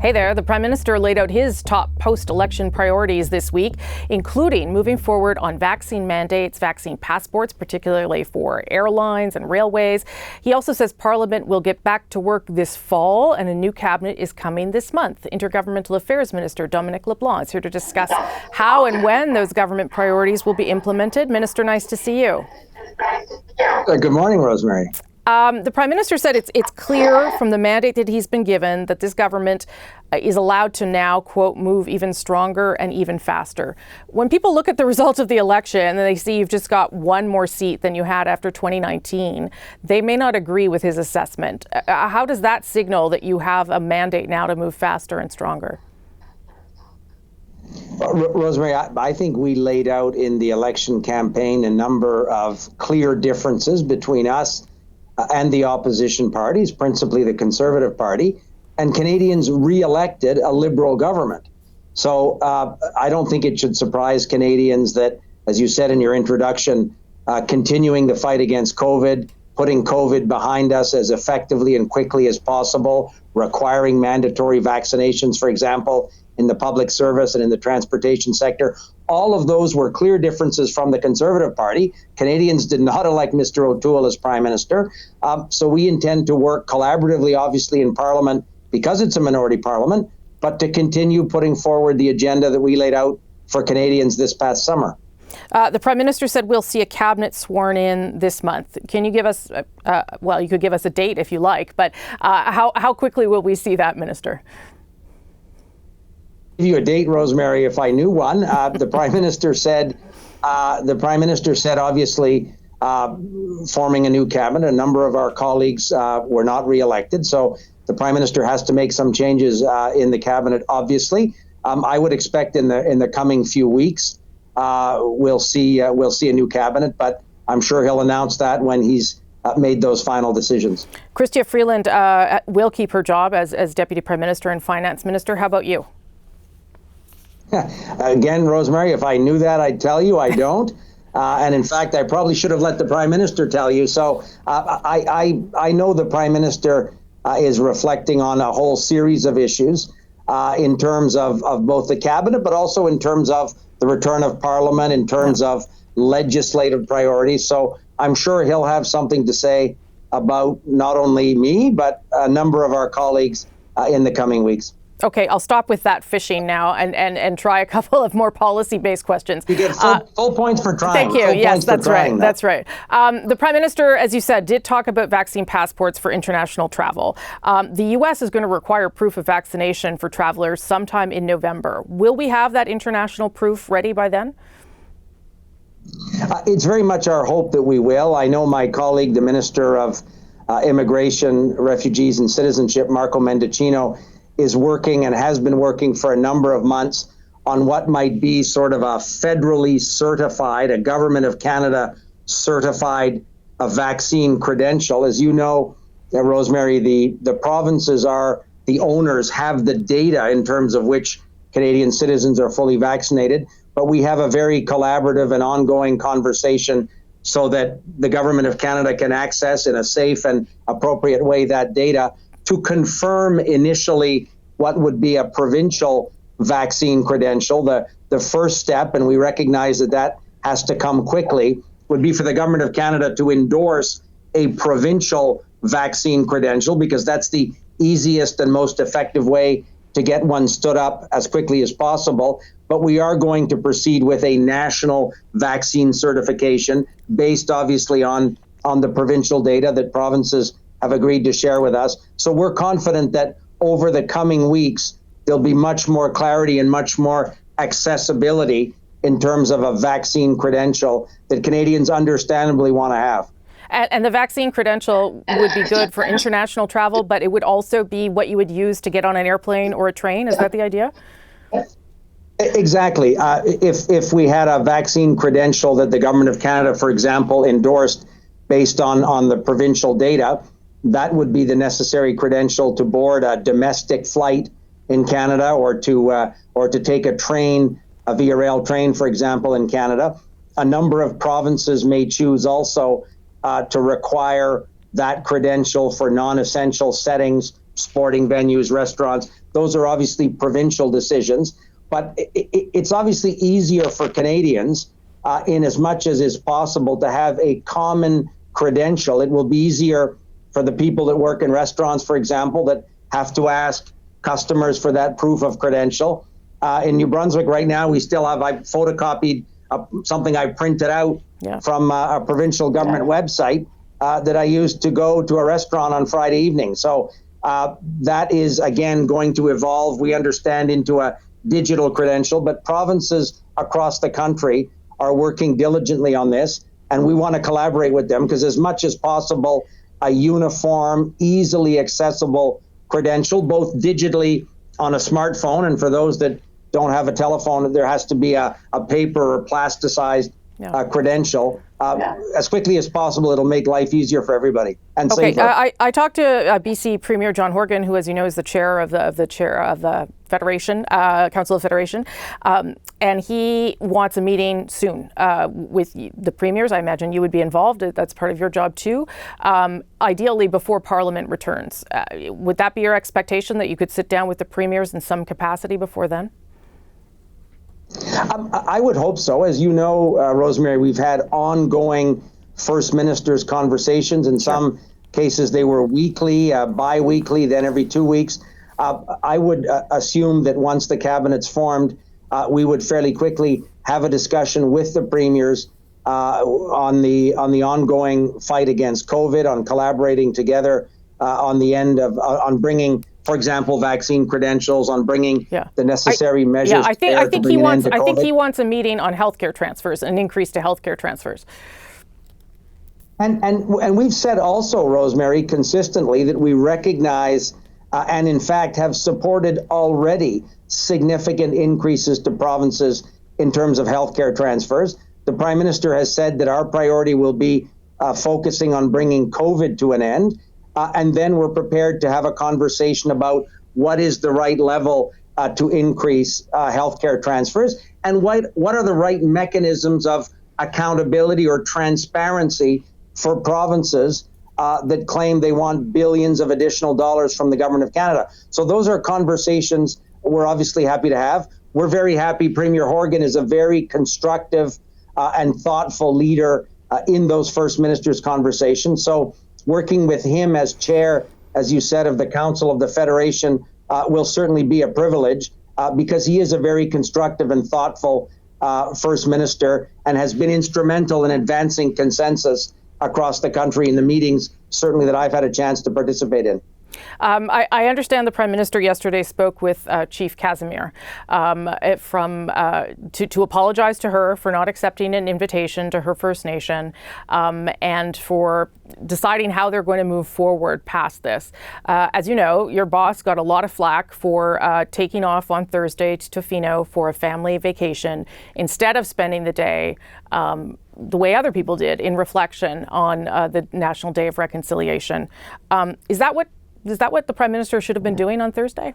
Hey there. The Prime Minister laid out his top post-election priorities this week, including moving forward on vaccine mandates, vaccine passports, particularly for airlines and railways. He also says Parliament will get back to work this fall and a new cabinet is coming this month. Intergovernmental Affairs Minister Dominic LeBlanc is here to discuss how and when those government priorities will be implemented. Minister, nice to see you. Good morning, Rosemary. The Prime Minister said it's clear from the mandate that he's been given that this government is allowed to now, quote, move even stronger and even faster. When people look at the results of the election and they see you've just got one more seat than you had after 2019, they may not agree with his assessment. How does that signal that you have a mandate now to move faster and stronger? Rosemary, I think we laid out in the election campaign a number of clear differences between us and the opposition parties, principally the Conservative Party, and Canadians re-elected a Liberal government. So I don't think it should surprise Canadians that, as you said in your introduction, continuing the fight against COVID, putting COVID behind us as effectively and quickly as possible, requiring mandatory vaccinations, for example, in the public service and in the transportation sector. All of those were clear differences from the Conservative Party. Canadians did not elect Mr. O'Toole as Prime Minister. So we intend to work collaboratively, obviously, in Parliament because it's a minority Parliament, but to continue putting forward the agenda that we laid out for Canadians this past summer. The Prime Minister said we'll see a cabinet sworn in this month. Can you give us, well, you could give us a date if you like, but how quickly will we see that, Minister? Give you a date, Rosemary, if I knew one. The Prime Minister said, obviously, forming a new cabinet. A number of our colleagues were not re-elected, so the Prime Minister has to make some changes in the cabinet. Obviously, I would expect in the coming few weeks we'll see a new cabinet, but I'm sure he'll announce that when he's made those final decisions. Chrystia Freeland will keep her job as Deputy Prime Minister and Finance Minister. How about you? Again, Rosemary, if I knew that, I'd tell you. I don't. And in fact, I probably should have let the Prime Minister tell you. So I know the Prime Minister is reflecting on a whole series of issues in terms of both the cabinet, but also in terms of the return of Parliament, in terms of legislative priorities. So I'm sure he'll have something to say about not only me, but a number of our colleagues in the coming weeks. Okay, I'll stop with that fishing now and try a couple of more policy-based questions. You get full points for trying. Thank you. Yes, that's right. That's right. The Prime Minister, as you said, did talk about vaccine passports for international travel. The U.S. is going to require proof of vaccination for travelers sometime in November. Will we have that international proof ready by then? It's very much our hope that we will. I know my colleague, the Minister of Immigration, Refugees and Citizenship, Marco Mendicino, is working and has been working for a number of months on what might be sort of a federally certified, a Government of Canada certified vaccine credential. As you know, Rosemary, the provinces are the owners, have the data in terms of which Canadian citizens are fully vaccinated, but we have a very collaborative and ongoing conversation so that the Government of Canada can access in a safe and appropriate way that data to confirm initially what would be a provincial vaccine credential. The first step, and we recognize that has to come quickly, would be for the Government of Canada to endorse a provincial vaccine credential, because that's the easiest and most effective way to get one stood up as quickly as possible. But we are going to proceed with a national vaccine certification based obviously on the provincial data that provinces have agreed to share with us. So we're confident that over the coming weeks, there'll be much more clarity and much more accessibility in terms of a vaccine credential that Canadians understandably want to have. And the vaccine credential would be good for international travel, but it would also be what you would use to get on an airplane or a train. Is that the idea? Exactly. If we had a vaccine credential that the Government of Canada, for example, endorsed based on the provincial data, that would be the necessary credential to board a domestic flight in Canada or to take a train, a Via Rail train, for example, in Canada. A number of provinces may choose also to require that credential for non-essential settings, sporting venues, restaurants, Those are obviously provincial decisions, but it's obviously easier for Canadians in as much as is possible to have a common credential. It will be easier for the people that work in restaurants, for example, that have to ask customers for that proof of credential. In New Brunswick right now, we still have, I photocopied something I printed out from a provincial government website that I used to go to a restaurant on Friday evening. So that is, again, going to evolve, we understand, into a digital credential, but provinces across the country are working diligently on this, and we want to collaborate with them because as much as possible, a uniform, easily accessible credential, both digitally on a smartphone, and for those that don't have a telephone, there has to be a paper or plasticized credential. As quickly as possible, it'll make life easier for everybody and safer. I talked to BC Premier John Horgan, who, as you know, is the chair of the Federation, Council of Federation, and he wants a meeting soon with the premiers. I imagine you would be involved. That's part of your job too. Ideally, before Parliament returns. Would that be your expectation, that you could sit down with the premiers in some capacity before then? I would hope so. As you know, Rosemary, we've had ongoing First Ministers conversations. In some cases, they were weekly, bi-weekly, then every 2 weeks. I would assume that once the cabinet's formed, we would fairly quickly have a discussion with the premiers on the ongoing fight against COVID, on collaborating together on the end of on bringing, for example, vaccine credentials, on bringing the necessary measures. I think he wants a meeting on healthcare transfers, an increase to healthcare transfers. And we've said also, Rosemary, consistently that we recognize and in fact have supported already significant increases to provinces in terms of healthcare transfers. The Prime Minister has said that our priority will be focusing on bringing COVID to an end. And then we're prepared to have a conversation about what is the right level to increase healthcare transfers, and what are the right mechanisms of accountability or transparency for provinces that claim they want billions of additional dollars from the Government of Canada. So those are conversations we're obviously happy to have. We're very happy Premier Horgan is a very constructive and thoughtful leader in those First Ministers conversations. So working with him as chair, as you said, of the Council of the Federation will certainly be a privilege because he is a very constructive and thoughtful First Minister and has been instrumental in advancing consensus across the country in the meetings, certainly that I've had a chance to participate in. I understand the Prime Minister yesterday spoke with Chief Casimir to apologize to her for not accepting an invitation to her First Nation and for deciding how they're going to move forward past this. As you know, your boss got a lot of flack for taking off on Thursday to Tofino for a family vacation instead of spending the day the way other people did in reflection on the National Day of Reconciliation. Is that what the Prime Minister should have been doing on Thursday?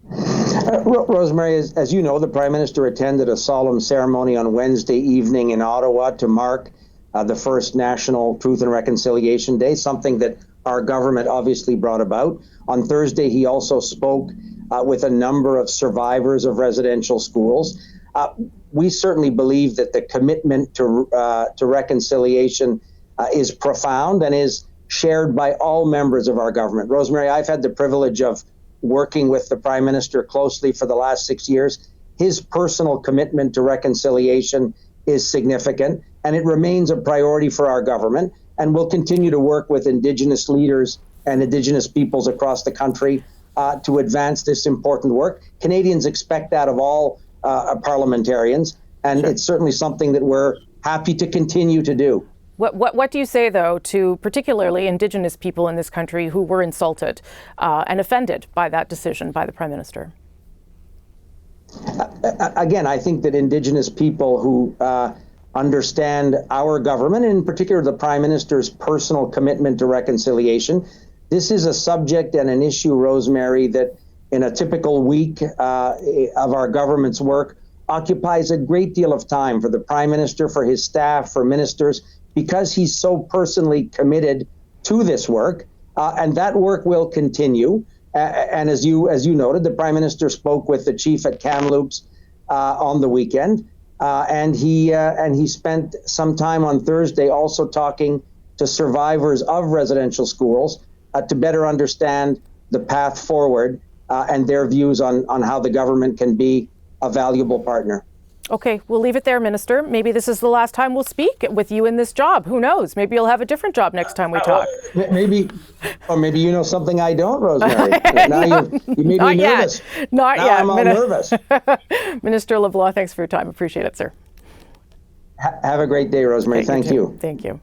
Rosemary, as you know, the Prime Minister attended a solemn ceremony on Wednesday evening in Ottawa to mark the first National Truth and Reconciliation Day, something that our government obviously brought about. On Thursday, he also spoke with a number of survivors of residential schools. We certainly believe that the commitment to reconciliation is profound and is shared by all members of our government. Rosemary, I've had the privilege of working with the Prime Minister closely for the last 6 years. His personal commitment to reconciliation is significant, and it remains a priority for our government. And we'll continue to work with Indigenous leaders and Indigenous peoples across the country to advance this important work. Canadians expect that of all parliamentarians, and it's certainly something that we're happy to continue to do. What do you say, though, to particularly Indigenous people in this country who were insulted and offended by that decision by the Prime Minister? Again, I think that Indigenous people who understand our government, and in particular the Prime Minister's personal commitment to reconciliation, this is a subject and an issue, Rosemary, that in a typical week of our government's work occupies a great deal of time for the Prime Minister, for his staff, for ministers, because he's so personally committed to this work, and that work will continue. And as you noted, the Prime Minister spoke with the chief at Kamloops on the weekend, and he spent some time on Thursday also talking to survivors of residential schools to better understand the path forward and their views on how the government can be a valuable partner. Okay, we'll leave it there, Minister. Maybe this is the last time we'll speak with you in this job. Who knows? Maybe you'll have a different job next time we talk. Maybe you know something I don't, Rosemary. Now you made me nervous. Not now yet. I'm all nervous. Minister LeBlanc, thanks for your time. Appreciate it, sir. Have a great day, Rosemary. Thank you. Thank you.